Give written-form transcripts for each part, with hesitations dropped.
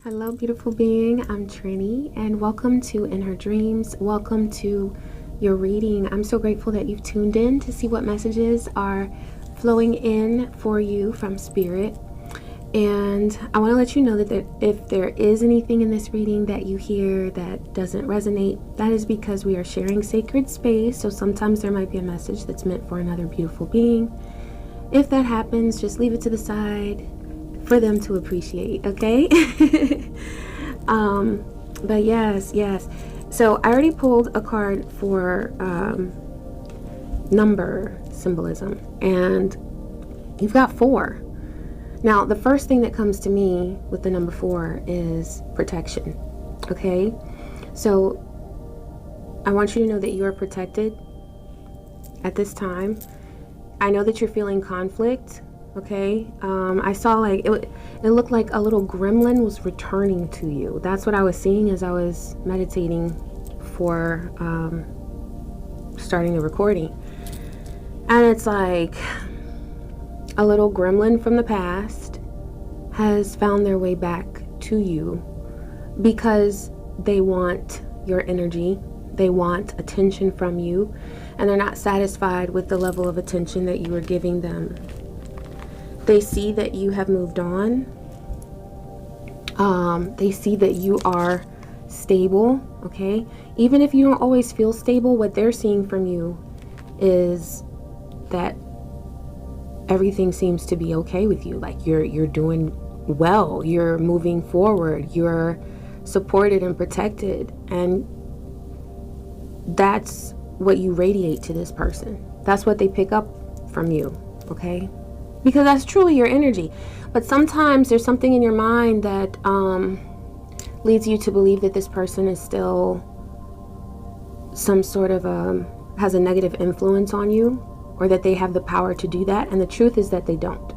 Hello, beautiful being. I'm Trini, and welcome to In Her Dreams. Welcome to your reading. I'm so grateful that you've tuned in to see what messages are flowing in for you from Spirit. And I want to let you know that if there is anything in this reading that you hear that doesn't resonate, that is because we are sharing sacred space. So sometimes there might be a message that's meant for another beautiful being. If that happens, just leave it to the side for them to appreciate, okay? But yes. So I already pulled a card for number symbolism, and you've got 4. Now, the first thing that comes to me with the number 4 is protection, okay? So I want you to know that you are protected at this time. I know that you're feeling conflict. Okay, I saw like it looked like a little gremlin was returning to you. That's what I was seeing as I was meditating for starting the recording. And it's like a little gremlin from the past has found their way back to you because they want your energy. They want attention from you, and they're not satisfied with the level of attention that you are giving them. They see that you have moved on. They see that you are stable, okay? Even if you don't always feel stable, what they're seeing from you is that everything seems to be okay with you. Like you're doing well, you're moving forward, you're supported and protected, and that's what you radiate to this person. That's what they pick up from you, okay? Because that's truly your energy. But sometimes there's something in your mind that leads you to believe that this person is still some sort of has a negative influence on you, or that they have the power to do that. And the truth is that they don't.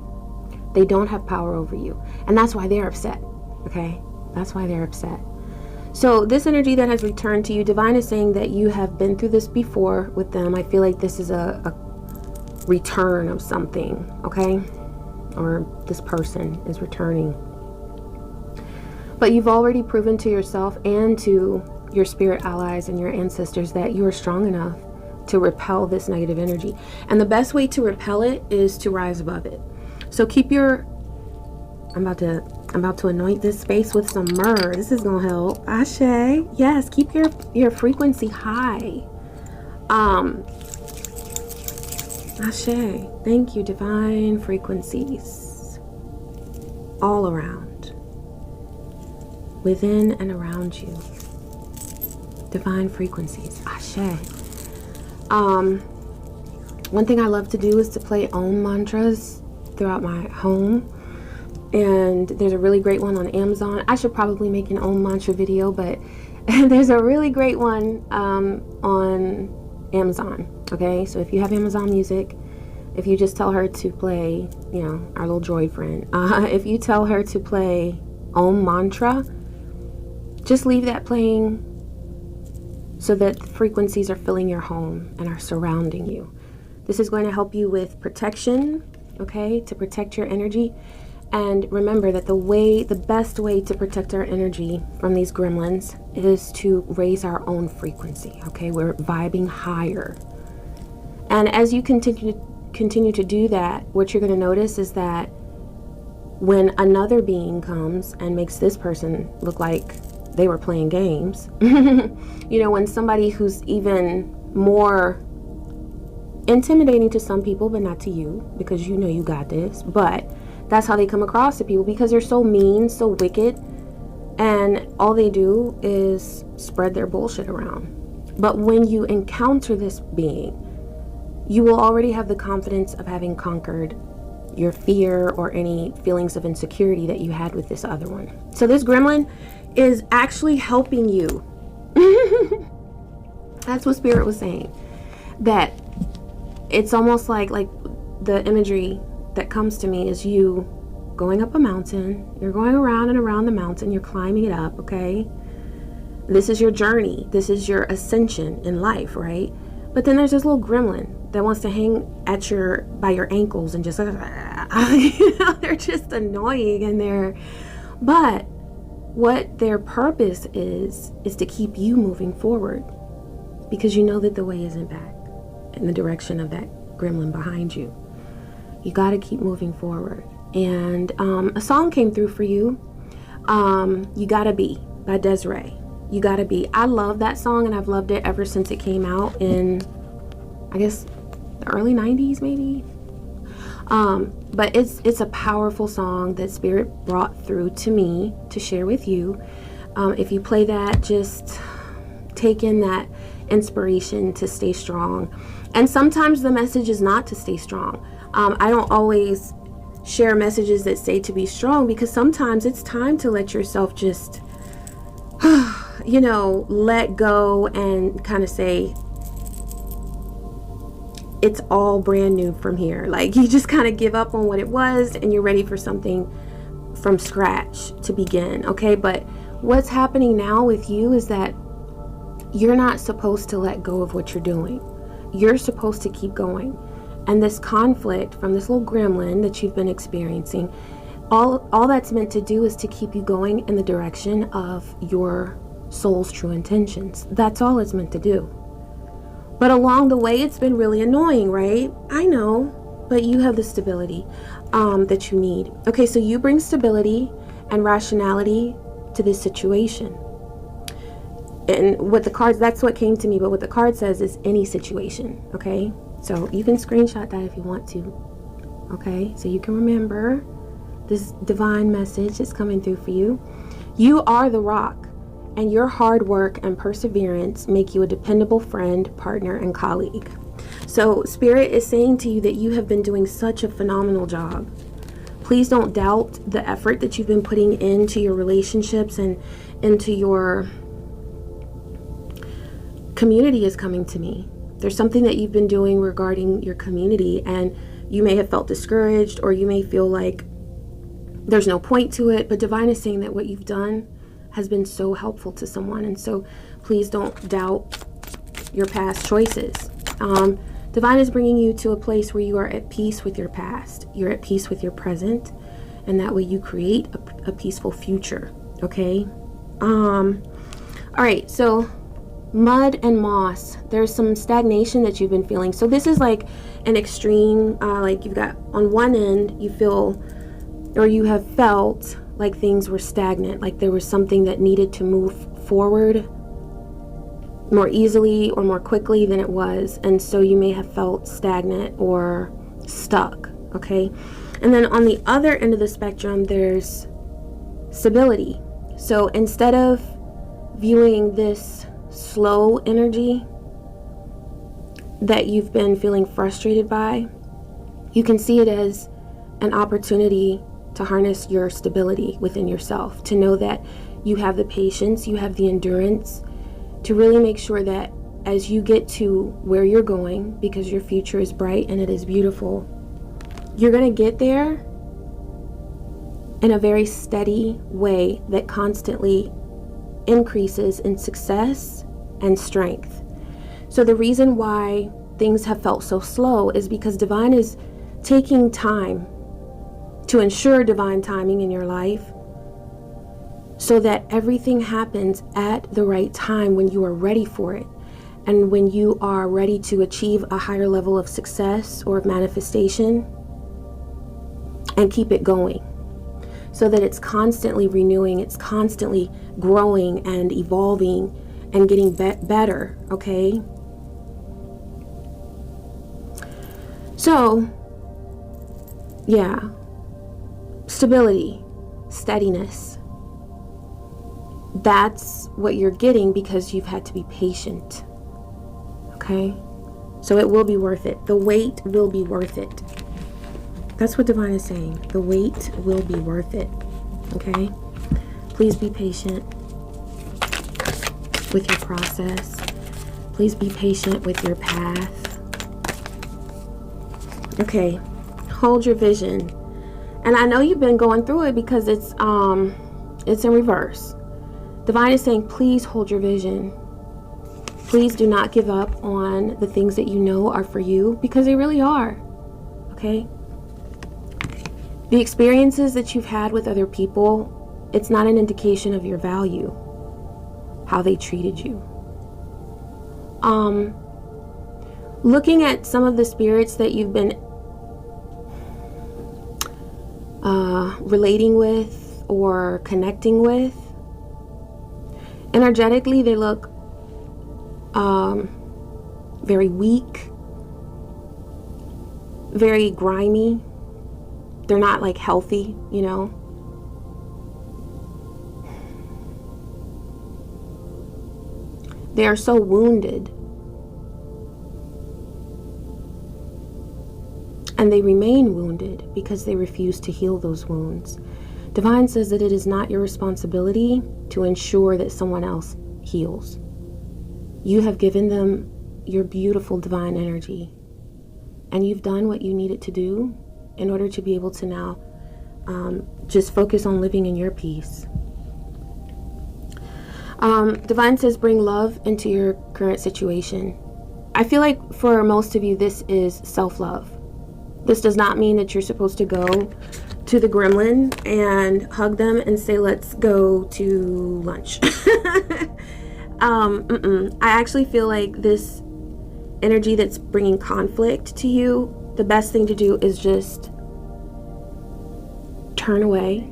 They don't have power over you. And that's why they're upset, okay? That's why they're upset. So this energy that has returned to you, Divine is saying that you have been through this before with them. I feel like this is a return of something, okay? Or this person is returning. But you've already proven to yourself and to your spirit allies and your ancestors that you are strong enough to repel this negative energy. And the best way to repel it is to rise above it. So keep your... I'm about to anoint this space with some myrrh. This is gonna help. Ashe. Yes, keep your frequency high. Ashe. Thank you, divine frequencies all around, within and around you. Divine frequencies. Ashe. One thing I love to do is to play Om mantras throughout my home, and there's a really great one on Amazon. I should probably make an Om mantra video, but there's a really great one on Amazon. Okay, so if you have Amazon Music, if you just tell her to play, you know, our little droid friend, if you tell her to play Om mantra, just leave that playing so that frequencies are filling your home and are surrounding you. This is going to help you with protection, okay, to protect your energy. And remember that the best way to protect our energy from these gremlins is to raise our own frequency, okay? We're vibing higher. And as you continue to do that, what you're going to notice is that when another being comes and makes this person look like they were playing games, you know, when somebody who's even more intimidating to some people, but not to you, because you know you got this, but that's how they come across to people, because they're so mean, so wicked, and all they do is spread their bullshit around. But when you encounter this being, you will already have the confidence of having conquered your fear or any feelings of insecurity that you had with this other one. So this gremlin is actually helping you. That's what Spirit was saying. That it's almost like the imagery that comes to me is you going up a mountain. You're going around and around the mountain. You're climbing it up, okay? This is your journey. This is your ascension in life, right? But then there's this little gremlin that wants to hang at by your ankles and just, you know, they're just annoying, and but what their purpose is to keep you moving forward, because you know that the way isn't back in the direction of that gremlin behind you. You got to keep moving forward. And a song came through for you. You Gotta Be by Desiree. You Gotta Be. I love that song, and I've loved it ever since it came out in, I guess, the early 90s maybe. But it's a powerful song that Spirit brought through to me to share with you. If you play that, just take in that inspiration to stay strong. And sometimes the message is not to stay strong. I don't always share messages that say to be strong, because sometimes it's time to let yourself just, you know, let go and kind of say, it's all brand new from here. Like, you just kind of give up on what it was and you're ready for something from scratch to begin. Okay, but what's happening now with you is that you're not supposed to let go of what you're doing. You're supposed to keep going. And this conflict from this little gremlin that you've been experiencing, all that's meant to do is to keep you going in the direction of your soul's true intentions. That's all it's meant to do. But along the way, it's been really annoying, right? I know, but you have the stability that you need. Okay, so you bring stability and rationality to this situation. And what the cards, that's what came to me, but what the card says is any situation, okay? So you can screenshot that if you want to, okay? So you can remember this divine message that's coming through for you. You are the rock, and your hard work and perseverance make you a dependable friend, partner, and colleague. So Spirit is saying to you that you have been doing such a phenomenal job. Please don't doubt the effort that you've been putting into your relationships and into your community is coming to me. There's something that you've been doing regarding your community, and you may have felt discouraged, or you may feel like there's no point to it, but Divine is saying that what you've done has been so helpful to someone. And so please don't doubt your past choices. Divine is bringing you to a place where you are at peace with your past. You're at peace with your present, and that way you create a peaceful future. Okay. All right. So mud and moss, there's some stagnation that you've been feeling. So this is like an extreme, like you've got on one end, you feel, or you have felt like things were stagnant, like there was something that needed to move forward more easily or more quickly than it was. And so you may have felt stagnant or stuck, okay? And then on the other end of the spectrum, there's stability. So instead of viewing this slow energy that you've been feeling frustrated by, you can see it as an opportunity to harness your stability within yourself, to know that you have the patience, you have the endurance to really make sure that as you get to where you're going, because your future is bright and it is beautiful, you're going to get there in a very steady way that constantly increases in success and strength. So the reason why things have felt so slow is because Divine is taking time to ensure divine timing in your life, so that everything happens at the right time when you are ready for it, and when you are ready to achieve a higher level of success or of manifestation, and keep it going, so that it's constantly renewing, it's constantly growing and evolving and getting better, okay? So, yeah. Stability, steadiness. That's what you're getting because you've had to be patient. Okay? So it will be worth it. The wait will be worth it. That's what Divine is saying. The wait will be worth it. Okay? Please be patient with your process. Please be patient with your path. Okay. Hold your vision. And I know you've been going through it because it's in reverse. Divine is saying, please hold your vision. Please do not give up on the things that you know are for you, because they really are. Okay? The experiences that you've had with other people it's not an indication of your value, how they treated you. Looking at some of the spirits that you've been relating with or connecting with, energetically they look very weak, very grimy. They're not like healthy, you know. They are so wounded. And they remain wounded because they refuse to heal those wounds. Divine says that it is not your responsibility to ensure that someone else heals. You have given them your beautiful divine energy, and you've done what you needed to do in order to be able to now just focus on living in your peace. Divine says bring love into your current situation. I feel like for most of you this is self-love. This does not mean that you're supposed to go to the gremlin and hug them and say, let's go to lunch. I actually feel like this energy that's bringing conflict to you, the best thing to do is just turn away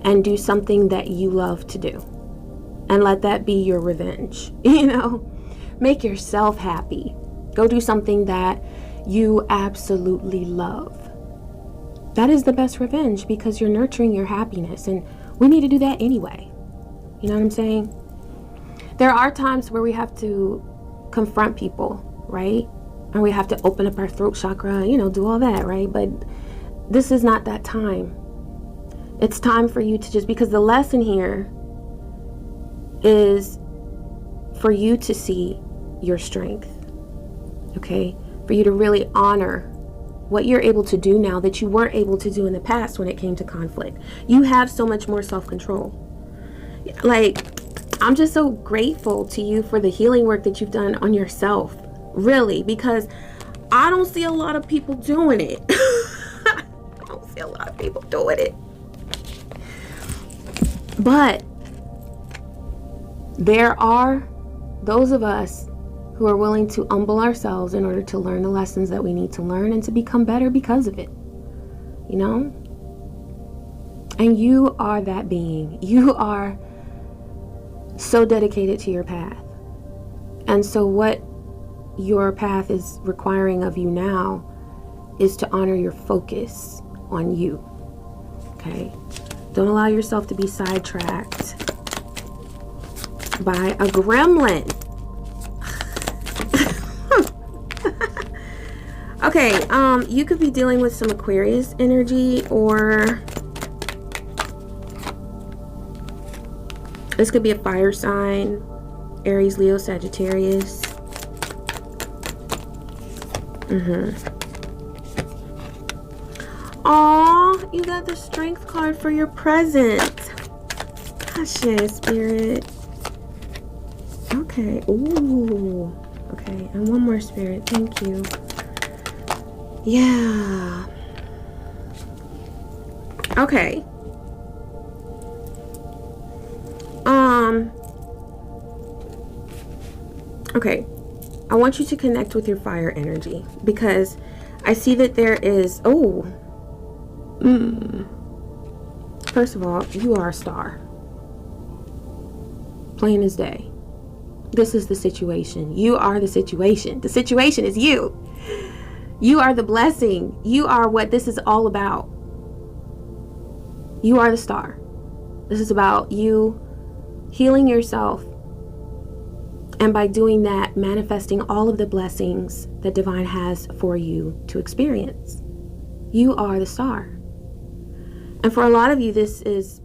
and do something that you love to do. And let that be your revenge. You know, make yourself happy. Go do something that you absolutely love. That is the best revenge, because you're nurturing your happiness, and we need to do that anyway. You know what I'm saying? There are times where we have to confront people, right? And we have to open up our throat chakra, you know, do all that, right? But this is not that time. It's time for you to just, because the lesson here is for you to see your strength, okay? For you to really honor what you're able to do now that you weren't able to do in the past when it came to conflict. You have so much more self-control. Like, I'm just so grateful to you for the healing work that you've done on yourself, really, because I don't see a lot of people doing it. I don't see a lot of people doing it. But there are those of us who are willing to humble ourselves in order to learn the lessons that we need to learn and to become better because of it, you know? And you are that being. You are so dedicated to your path. And so what your path is requiring of you now is to honor your focus on you, okay? Don't allow yourself to be sidetracked by a gremlin. Okay, you could be dealing with some Aquarius energy, or this could be a fire sign, Aries, Leo, Sagittarius. Aw, you got the Strength card for your present. Gosh, yeah, Spirit. Okay, ooh. Okay, and one more, Spirit, thank you. Yeah. Okay. Okay. I want you to connect with your fire energy, because I see that there is, first of all, you are a star. Plain as day. This is the situation. You are the situation. The situation is you. You are the blessing. You are what this is all about. You are the star. This is about you healing yourself, and by doing that, manifesting all of the blessings that Divine has for you to experience. You are the star. And for a lot of you, this is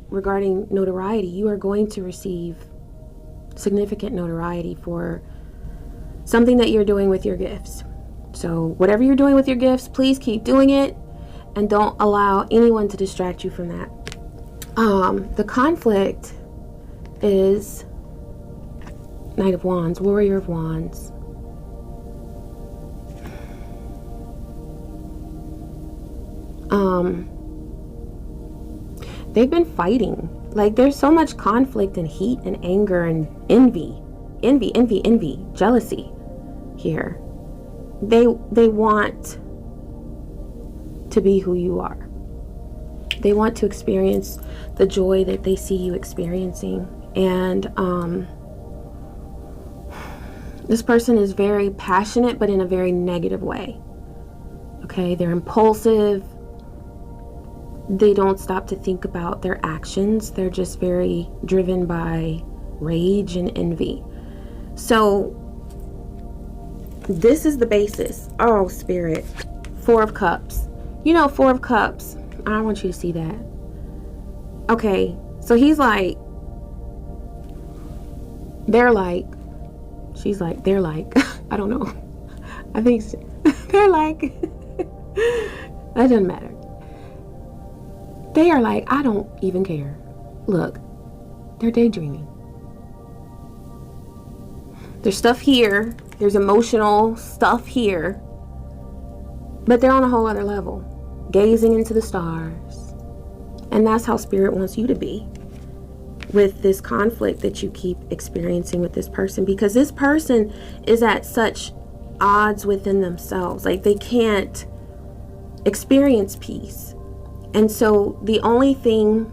regarding notoriety. You are going to receive significant notoriety for something that you're doing with your gifts. So whatever you're doing with your gifts, please keep doing it, and don't allow anyone to distract you from that. The conflict is Knight of Wands, Warrior of Wands. They've been fighting. Like, there's so much conflict and heat and anger and envy, jealousy here. They want to be who you are. They want to experience the joy that they see you experiencing. And this person is very passionate, but in a very negative way. Okay, they're impulsive. They don't stop to think about their actions. They're just very driven by rage and envy. So this is the basis. Oh, Spirit. Four of Cups. You know, Four of Cups. I want you to see that. Okay, so he's like, they're like, she's like, they're like, I don't know. I think they're like, that doesn't matter. They are like, I don't even care. Look, they're daydreaming. There's stuff here. There's emotional stuff here. But they're on a whole other level. Gazing into the stars. And that's how Spirit wants you to be. With this conflict that you keep experiencing with this person. Because this person is at such odds within themselves. Like, they can't experience peace. And so the only thing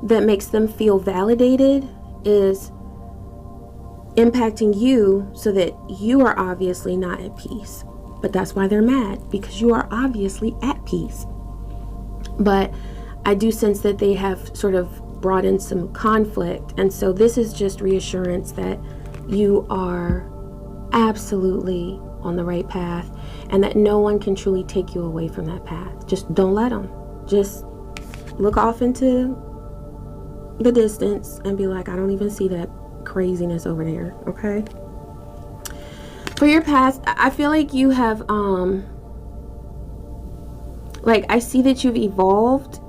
that makes them feel validated is impacting you so that you are obviously not at peace. But that's why they're mad, because you are obviously at peace. But I do sense that they have sort of brought in some conflict. And so this is just reassurance that you are absolutely on the right path and that no one can truly take you away from that path. Just don't let them. Just look off into the distance and be like, I don't even see that craziness over there. Okay. For your past, I feel like you have, like, I see that you've evolved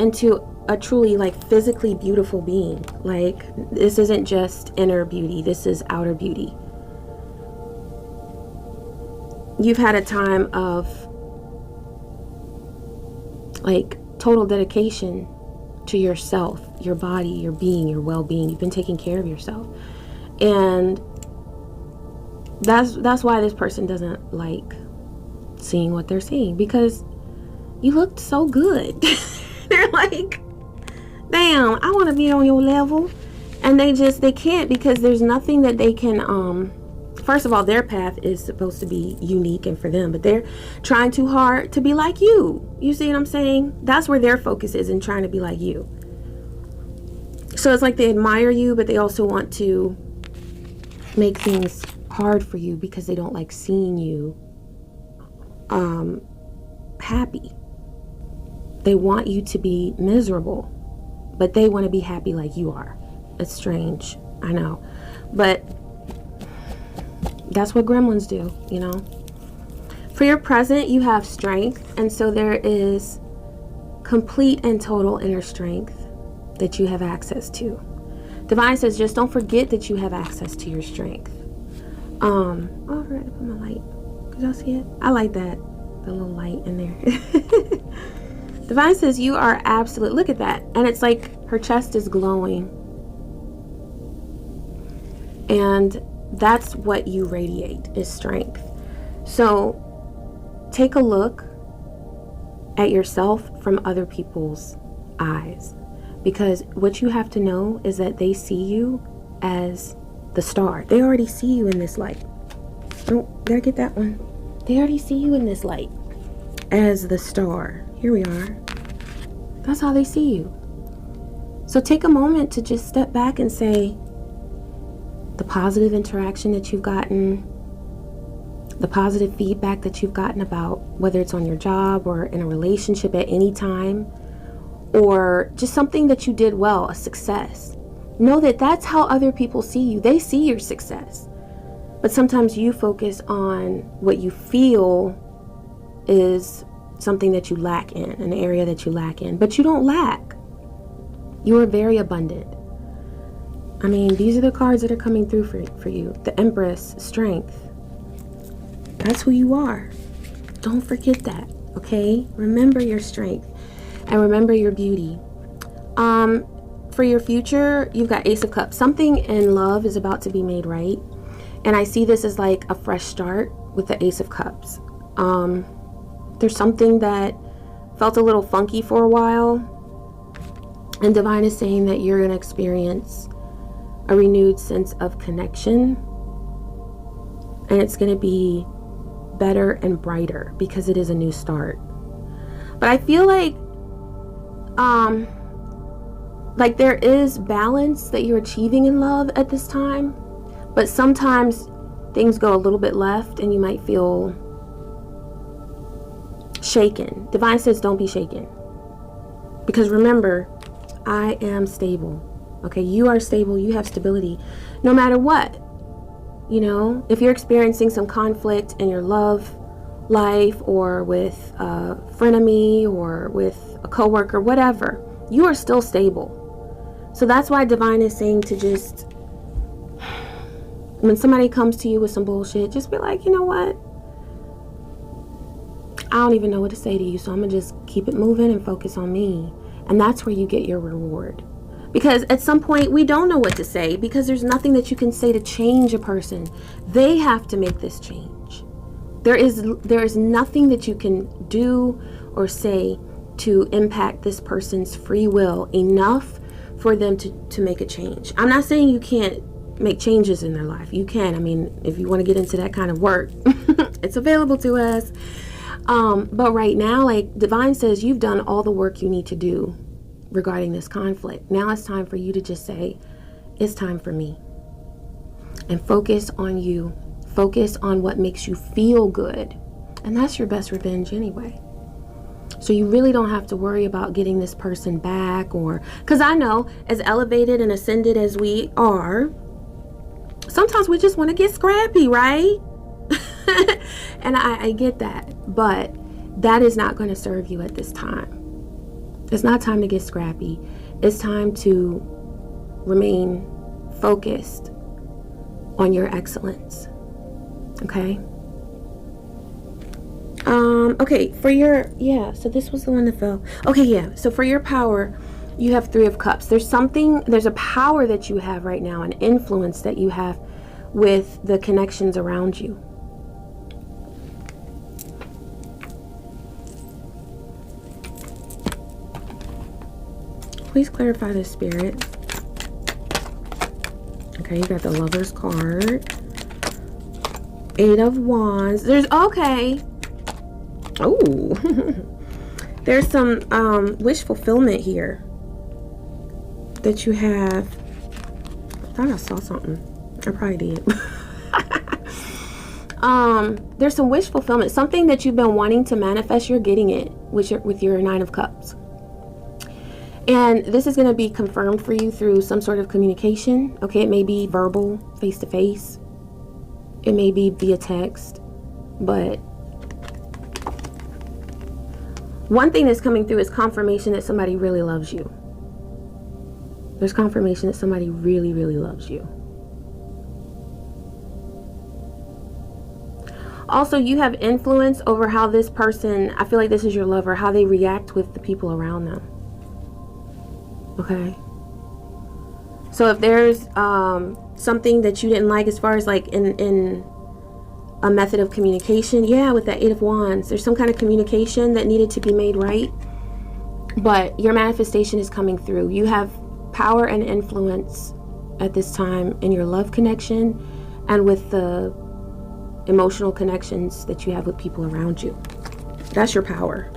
into a truly, like, physically beautiful being. Like, this isn't just inner beauty. This is outer beauty. You've had a time of, like, total dedication to yourself, your body, your being, your well-being. You've been taking care of yourself. And that's why this person doesn't like seeing what they're seeing, because you looked so good. They're like, damn, I want to be on your level. And they can't, because there's nothing that they can, first of all, their path is supposed to be unique and for them, but they're trying too hard to be like you. You see what I'm saying? That's where their focus is, in trying to be like you. So it's like they admire you, but they also want to make things hard for you because they don't like seeing you happy. They want you to be miserable, but they want to be happy like you are. It's strange, I know, but that's what gremlins do, you know. For your present, you have strength, and so there is complete and total inner strength that you have access to. Divine says, just don't forget that you have access to your strength. Oh, I forgot to put my light. Could y'all see it? I like that, the little light in there. Divine says you are absolute. Look at that. And it's like her chest is glowing. And that's what you radiate, is strength. So take a look at yourself from other people's eyes. Because what you have to know is that they see you as the star. They already see you in this light. Oh, gotta get that one. They already see you in this light as the star. Here we are. That's how they see you. So take a moment to just step back and say the positive interaction that you've gotten, the positive feedback that you've gotten about whether it's on your job or in a relationship at any time, or just something that you did well, a success. Know that that's how other people see you. They see your success. But sometimes you focus on what you feel is something that you lack in, an area that you lack in. But you don't lack. You are very abundant. I mean, these are the cards that are coming through for you. The Empress, strength. That's who you are. Don't forget that, okay? Remember your strength. And remember your beauty. For your future, you've got Ace of Cups. Something in love is about to be made right. And I see this as like a fresh start with the Ace of Cups. There's something that felt a little funky for a while. And Divine is saying that you're going to experience a renewed sense of connection. And it's going to be better and brighter because it is a new start. But I feel like there is balance that you're achieving in love at this time, but sometimes things go a little bit left and you might feel shaken. Divine says don't be shaken, because remember, I am stable. Okay, you are stable, you have stability no matter what. You know, if you're experiencing some conflict in your love life or with a frenemy or with a coworker, whatever, you are still stable. So that's why Divine is saying to just, when somebody comes to you with some bullshit, just be like, you know what? I don't even know what to say to you, so I'm going to just keep it moving and focus on me. And that's where you get your reward. Because at some point, we don't know what to say because there's nothing that you can say to change a person. They have to make this change. There is nothing that you can do or say to impact this person's free will enough for them to make a change. I'm not saying you can't make changes in their life. You can. I mean, if you want to get into that kind of work, it's available to us. But right now, like Divine says, you've done all the work you need to do regarding this conflict. Now it's time for you to just say, it's time for me. And focus on you. Focus on what makes you feel good. And that's your best revenge anyway. So you really don't have to worry about getting this person back, or, because I know as elevated and ascended as we are, sometimes we just want to get scrappy, right? And I get that, but that is not going to serve you at this time. It's not time to get scrappy. It's time to remain focused on your excellence. Okay? Okay, for your, so this was the one that fell. Okay, yeah, so for your power, you have Three of Cups. There's a power that you have right now, an influence that you have with the connections around you. Please clarify the spirit. Okay, you got the Lover's card. Eight of Wands. Oh, there's some wish fulfillment here that you have. I thought I saw something. I probably did. There's some wish fulfillment, something that you've been wanting to manifest. You're getting it with your Nine of Cups. And this is going to be confirmed for you through some sort of communication. Okay, it may be verbal, face to face. It may be via text. But one thing that's coming through is confirmation that somebody really loves you. There's confirmation that somebody really, really loves you. Also, you have influence over how this person, I feel like this is your lover, how they react with the people around them. Okay? So if there's something that you didn't like as far as like in a method of communication, with that Eight of Wands, there's some kind of communication that needed to be made right. But your manifestation is coming through. You have power and influence at this time in your love connection and with the emotional connections that you have with people around you. That's your power.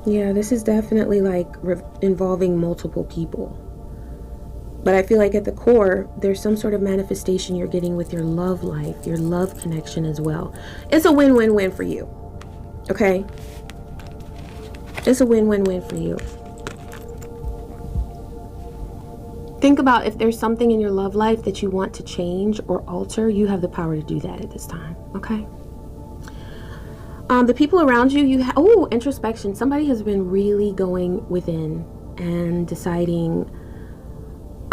Yeah, this is definitely like involving multiple people. But I feel like at the core, there's some sort of manifestation you're getting with your love life, your love connection as well. It's a win-win-win for you. Okay? It's a win-win-win for you. Think about if there's something in your love life that you want to change or alter, you have the power to do that at this time. Okay? The people around you, introspection. Somebody has been really going within and deciding,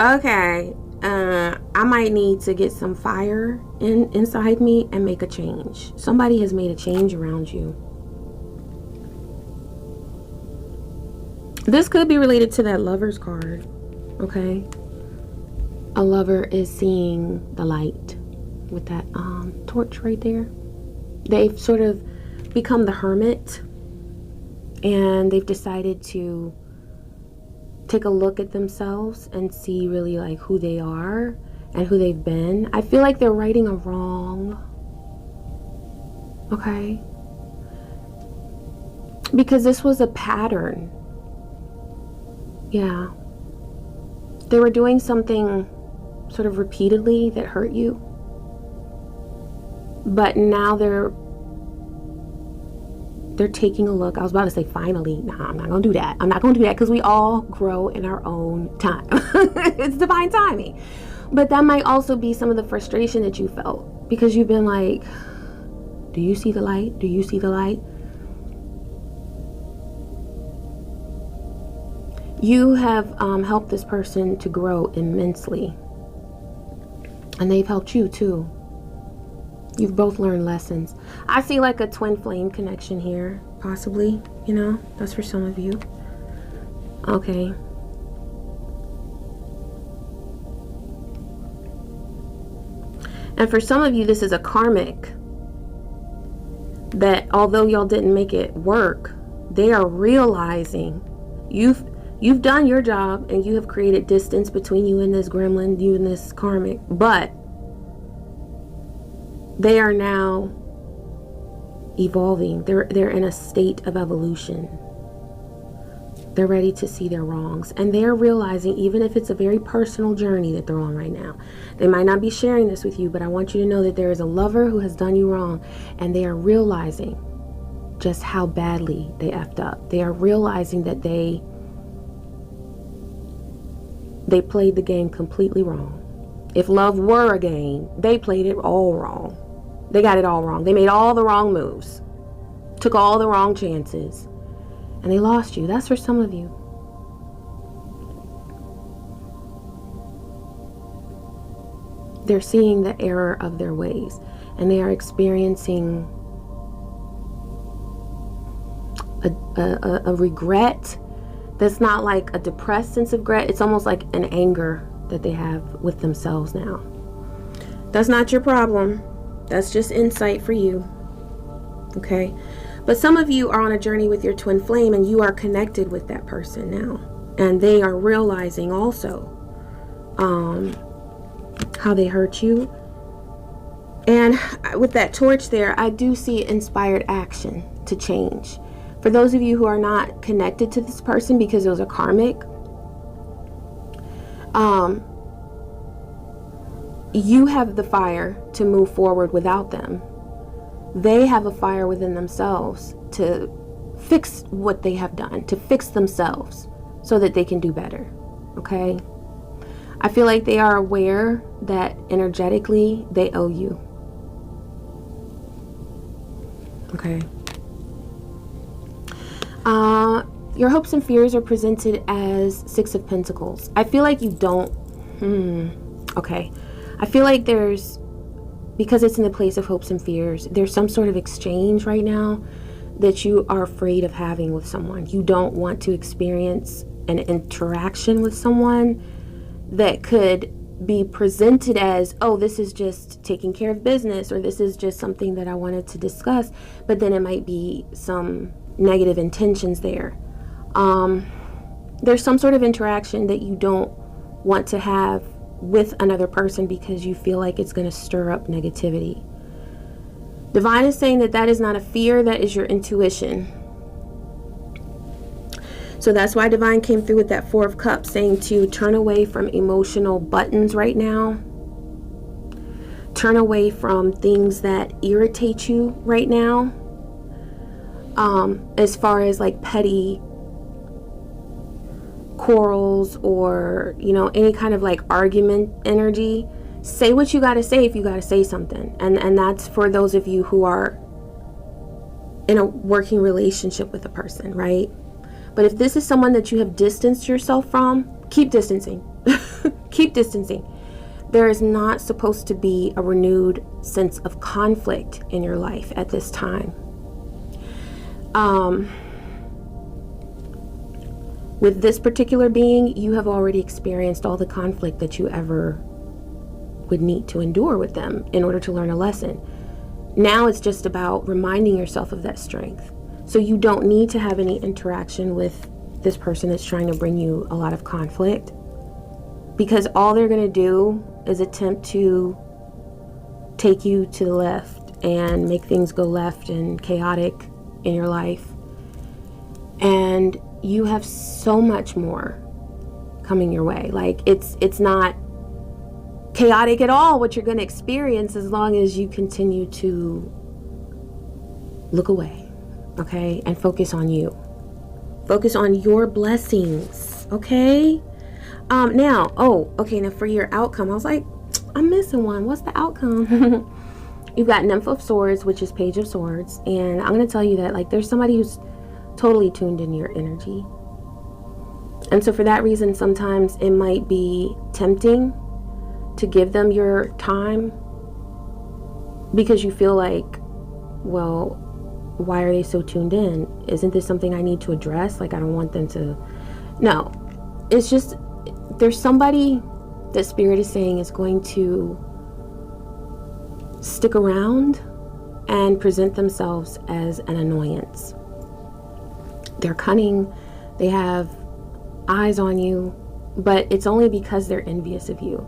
okay, I might need to get some fire inside me and make a change. Somebody has made a change around you. This could be related to that Lover's card, okay? A lover is seeing the light with that torch right there. They've sort of become the hermit, and they've decided to take a look at themselves and see really like who they are and who they've been. I feel like they're righting a wrong, okay? Because this was a pattern. Yeah. They were doing something sort of repeatedly that hurt you. But now they're taking a look. I was about to say finally. Nah, I'm not going to do that. I'm not going to do that because we all grow in our own time. It's divine timing. But that might also be some of the frustration that you felt because you've been like, do you see the light? Do you see the light? You have helped this person to grow immensely. And they've helped you too. You've both learned lessons. I see like a twin flame connection here, possibly. You know, that's for some of you. Okay. And for some of you, this is a karmic that although y'all didn't make it work, they are realizing you've done your job and you have created distance between you and this gremlin, you and this karmic, but they are now evolving. They're in a state of evolution. They're ready to see their wrongs, and they're realizing, even if it's a very personal journey that they're on right now, they might not be sharing this with you, but I want you to know that there is a lover who has done you wrong, and they are realizing just how badly they effed up. They are realizing that they played the game completely wrong. If love were a game, they played it all wrong. They got it all wrong. They made all the wrong moves, took all the wrong chances, and they lost you. That's for some of you. They're seeing the error of their ways, and they are experiencing a regret that's not like a depressed sense of regret. It's almost like an anger that they have with themselves now. That's not your problem. That's just insight for you. Okay? But some of you are on a journey with your twin flame, and you are connected with that person now. And they are realizing also how they hurt you. And with that torch there, I do see inspired action to change. For those of you who are not connected to this person because those are karmic, you have the fire to move forward without them. They have a fire within themselves to fix what they have done, to fix themselves so that they can do better. Okay? I feel like they are aware that energetically they owe you. Okay? Your hopes and fears are presented as Six of Pentacles. I feel like you don't... Okay. I feel like there's... Because it's in the place of hopes and fears, there's some sort of exchange right now that you are afraid of having with someone. You don't want to experience an interaction with someone that could be presented as, oh, this is just taking care of business, or this is just something that I wanted to discuss, but then it might be some negative intentions there. There's some sort of interaction that you don't want to have with another person because you feel like it's going to stir up negativity. Divine is saying that that is not a fear, that is your intuition. So that's why Divine came through with that Four of Cups, saying to turn away from emotional buttons right now. Turn away from things that irritate you right now. As far as like petty quarrels or, you know, any kind of like argument energy. Say what you got to say if you got to say something. And that's for those of you who are in a working relationship with a person, right? But if this is someone that you have distanced yourself from, keep distancing. Keep distancing. There is not supposed to be a renewed sense of conflict in your life at this time. With this particular being, you have already experienced all the conflict that you ever would need to endure with them in order to learn a lesson. Now it's just about reminding yourself of that strength. So you don't need to have any interaction with this person that's trying to bring you a lot of conflict, because all they're going to do is attempt to take you to the left and make things go left and chaotic in your life. And you have so much more coming your way. Like, it's not chaotic at all what you're going to experience, as long as you continue to look away, okay, and focus on you. Focus on your blessings, okay? Now for your outcome, I was like, I'm missing one. What's the outcome? You've got Nymph of Swords, which is Page of Swords, and I'm going to tell you that, like, there's somebody who's totally tuned in your energy. And so for that reason, sometimes it might be tempting to give them your time, because you feel like, well, why are they so tuned in? Isn't this something I need to address? Like, I don't want them to. No, it's just, there's somebody that Spirit is saying is going to stick around and present themselves as an annoyance. They're cunning, they have eyes on you, but it's only because they're envious of you.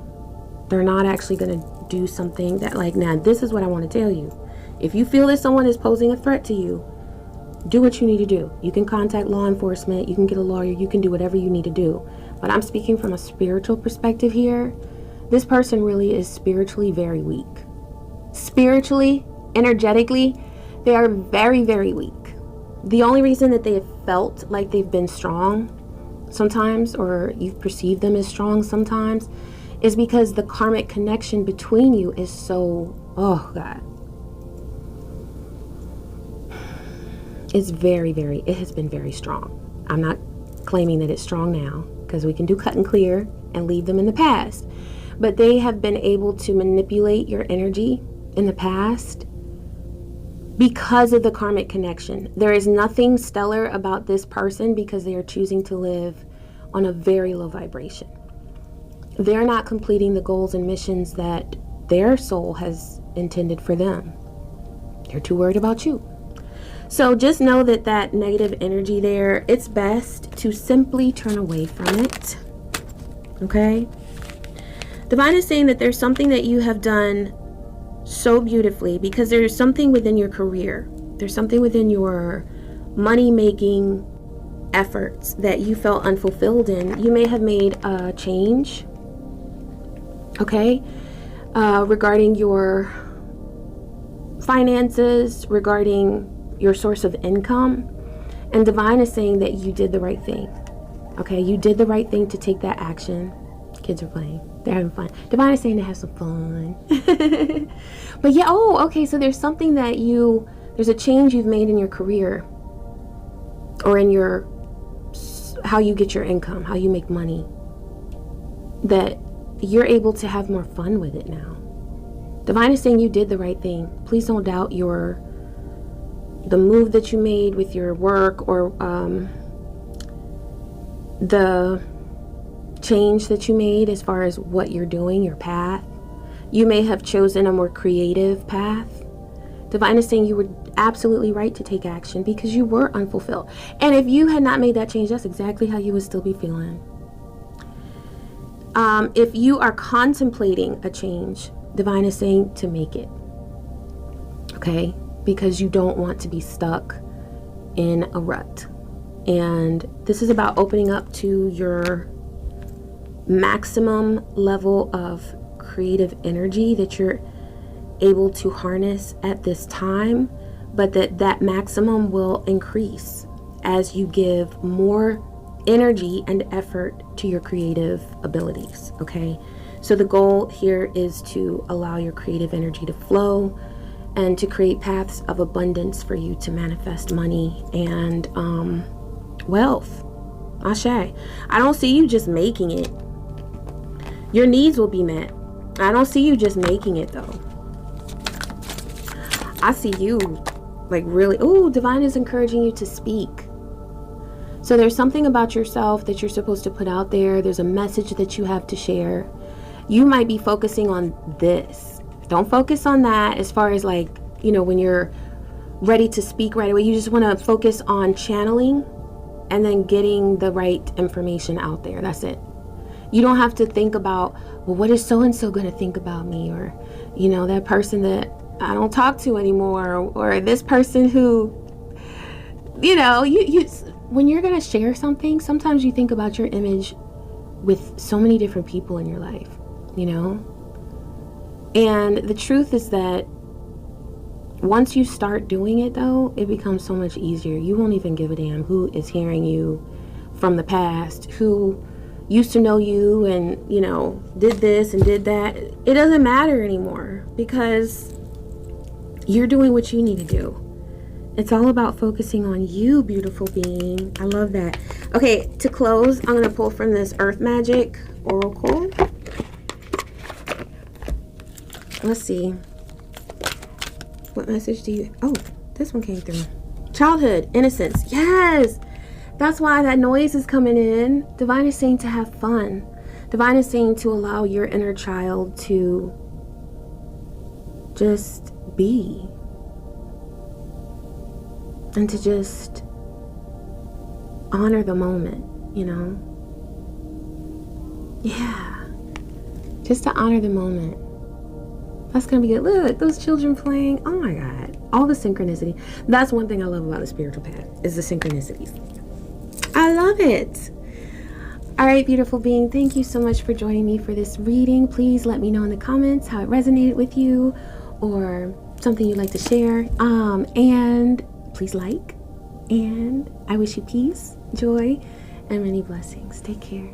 They're not actually going to do something that, like, now this is what I want to tell you. If you feel that someone is posing a threat to you, do what you need to do. You can contact law enforcement, you can get a lawyer, you can do whatever you need to do. But I'm speaking from a spiritual perspective here. This person really is spiritually very weak. Spiritually, energetically, they are very, very weak. The only reason that they have felt like they've been strong sometimes, or you've perceived them as strong sometimes, is because the karmic connection between you is so, oh God. It's very, very, it has been very strong. I'm not claiming that it's strong now, because we can do cut and clear and leave them in the past. But they have been able to manipulate your energy in the past because of the karmic connection. There is nothing stellar about this person, because they are choosing to live on a very low vibration. They're not completing the goals and missions that their soul has intended for them. They're too worried about you. So just know that that negative energy there, it's best to simply turn away from it. Okay? Divine is saying that there's something that you have done so beautifully, because there's something within your career. There's something within your money-making efforts that you felt unfulfilled in. You may have made a change, okay, regarding your finances, regarding your source of income. And Divine is saying that you did the right thing. Okay, you did the right thing to take that action. Kids are playing. They're having fun. Divine is saying to have some fun. But yeah, okay, so there's something that there's a change you've made in your career, or in your, how you get your income, how you make money, that you're able to have more fun with it now. Divine is saying you did the right thing. Please don't doubt the move that you made with your work, or the change that you made as far as what you're doing, your path. You may have chosen a more creative path. Divine is saying you were absolutely right to take action, because you were unfulfilled. And if you had not made that change, that's exactly how you would still be feeling. If you are contemplating a change, Divine is saying to make it. Okay? Because you don't want to be stuck in a rut. And this is about opening up to your maximum level of creative energy that you're able to harness at this time, but that maximum will increase as you give more energy and effort to your creative abilities. Okay, so the goal here is to allow your creative energy to flow and to create paths of abundance for you to manifest money and wealth. Ashe. I don't see you just making it. Your needs will be met. I don't see you just making it though. I see you like really, ooh, divine is encouraging you to speak. So there's something about yourself that you're supposed to put out there. There's a message that you have to share. You might be focusing on this. Don't focus on that as far as like, you know, when you're ready to speak right away. You just want to focus on channeling and then getting the right information out there. That's it. You don't have to think about, well, what is so-and-so going to think about me? Or, you know, that person that I don't talk to anymore, or this person who, you know, when you're going to share something, sometimes you think about your image with so many different people in your life, you know? And the truth is that once you start doing it though, it becomes so much easier. You won't even give a damn who is hearing you from the past, who used to know you and, you know, did this and did that. It doesn't matter anymore because you're doing what you need to do. It's all about focusing on you, beautiful being. I love that. Okay, to close, I'm going to pull from this Earth Magic Oracle. Let's see. What message do you... Oh, this one came through. Childhood, innocence. Yes! That's why that noise is coming in. Divine is saying to have fun. Divine is saying to allow your inner child to just be. And to just honor the moment, you know? Yeah. Just to honor the moment. That's gonna be good. Look, those children playing. Oh my God. All the synchronicity. That's one thing I love about the spiritual path, is the synchronicities. I love it. All right, beautiful being. Thank you so much for joining me for this reading. Please let me know in the comments how it resonated with you or something you'd like to share. And please like. And I wish you peace, joy, and many blessings. Take care.